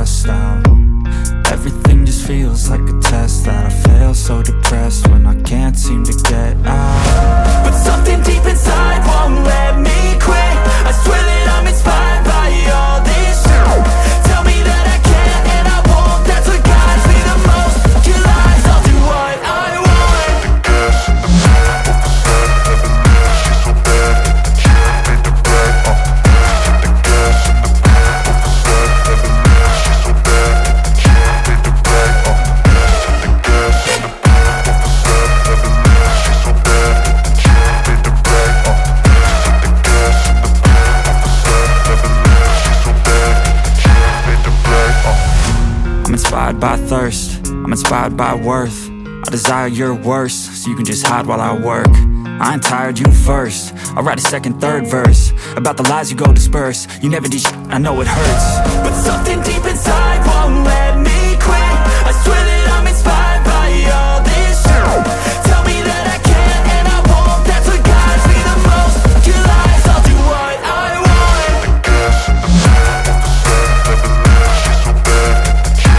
stressed out. Everything just feels like a test that I fail, so depressed when I can't seem to get out. But something deep inside won't let me quit. I swear that I'm inspired by all this shit. Tell me that I can't and I won't. That's what guides me the most. Your lies, I'll do what I want. The gas in the back of the sun, never leave. She's so bad that the chick made the brag. The gas in the back of the sun, never leave. She's so bad that the chick made the brag. The gas in the back of the sun, never leave. She's so bad that the chick made the brag. The gas in the back of the sun, never leave. She's so bad that the chick made the brag. I'm inspired by thirst, I'm inspired by worth. I desire your worst, so you can just hide while I work. I ain't tired, you first. I'll write a second, third verse about the lies you go disperse. You never did shit, I know it hurts. But something deep inside